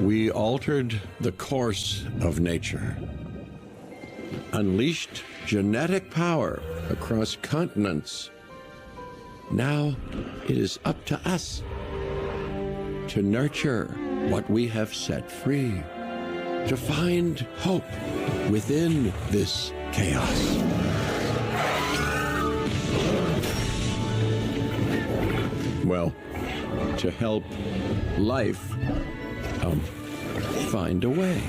We altered the course of nature, unleashed genetic power across continents. Now it is up to us to nurture what we have set free, to find hope within this chaos. Well, to help life find a way.